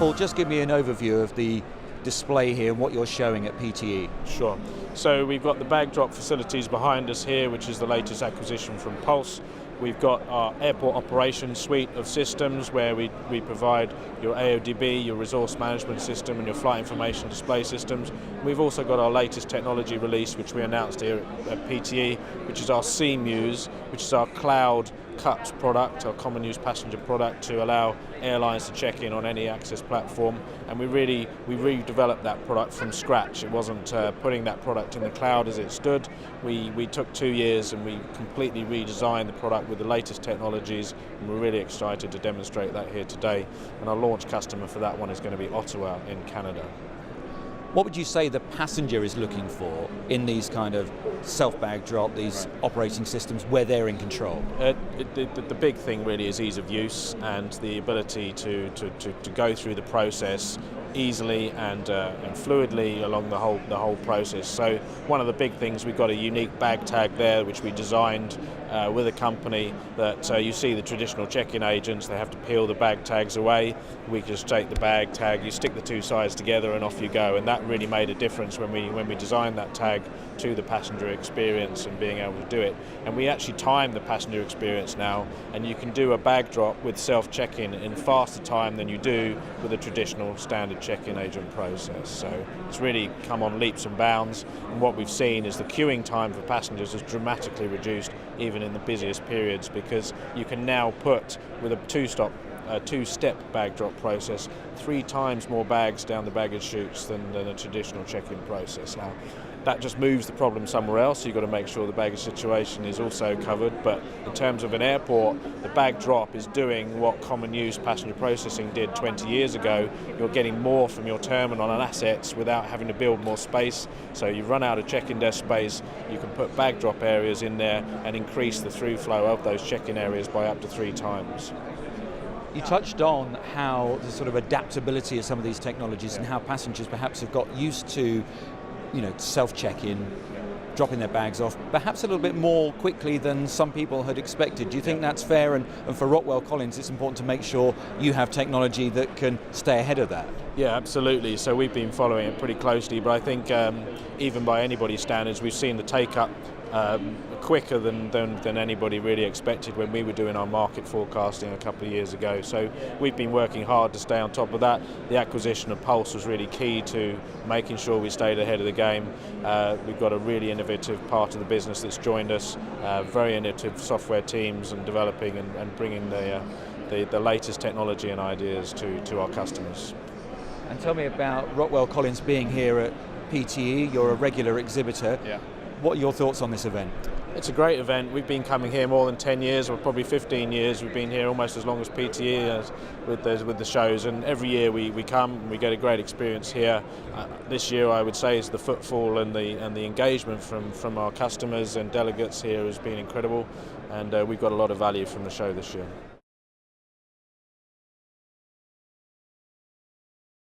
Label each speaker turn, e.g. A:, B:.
A: Paul, just give me an overview of the display here and what you're showing at PTE.
B: Sure. So we've got the bag drop facilities behind us here, which is the latest acquisition from Pulse. We've got our airport operations suite of systems where we provide your AODB, your resource management system and your flight information display systems. We've also got our latest technology release, which we announced here at PTE, which is our CMUSE, which is our cloud CUPS product, our common use passenger product, to allow airlines to check in on any access platform. And we redeveloped that product from scratch. It wasn't putting that product in the cloud as it stood. We took 2 years and we completely redesigned the product with the latest technologies, and we're really excited to demonstrate that here today. And our launch customer for that one is going to be Ottawa in Canada.
A: What would you say the passenger is looking for in these kind of self-bag drop, these operating systems where they're in control?
B: The big thing really is ease of use and the ability to go through the process easily and fluidly along the whole process. So one of the big things, we've got a unique bag tag there which we designed with a company that you see the traditional check-in agents, they have to peel the bag tags away. We just take the bag tag, you stick the two sides together and off you go, and that really made a difference when we designed that tag to the passenger experience and being able to do it. And we actually time the passenger experience now, and you can do a bag drop with self-check-in in faster time than you do with a traditional standard check-in agent process. So it's really come on leaps and bounds, and what we've seen is the queuing time for passengers has dramatically reduced even in the busiest periods, because you can now put, with a two-step bag drop process, 3 times more bags down the baggage chutes than a traditional check-in process. Now, that just moves the problem somewhere else. You've got to make sure the baggage situation is also covered, but in terms of an airport, the bag drop is doing what common use passenger processing did 20 years ago. You're getting more from your terminal and assets without having to build more space. So you run out of check-in desk space, you can put bag drop areas in there and increase the through flow of those check-in areas by up to 3 times.
A: You touched on how the sort of adaptability of some of these technologies and how passengers perhaps have got used to, self-check-in, dropping their bags off, perhaps a little bit more quickly than some people had expected. Do you think that's fair? And for Rockwell Collins, it's important to make sure you have technology that can stay ahead of that.
B: Yeah, absolutely. So we've been following it pretty closely, but I think even by anybody's standards, we've seen the take-up quicker than anybody really expected when we were doing our market forecasting a couple of years ago. So we've been working hard to stay on top of that. The acquisition of Pulse was really key to making sure we stayed ahead of the game. We've got a really innovative part of the business that's joined us, very innovative software teams and developing and bringing the latest technology and ideas to our customers.
A: And tell me about Rockwell Collins being here at PTE. You're a regular exhibitor.
B: Yeah.
A: What are your thoughts on this event?
B: It's a great event. We've been coming here more than 10 years, or probably 15 years. We've been here almost as long as PTE with the shows, and every year we come and we get a great experience here. This year, I would say, is the footfall and the engagement from our customers and delegates here has been incredible, and we've got a lot of value from the show this year.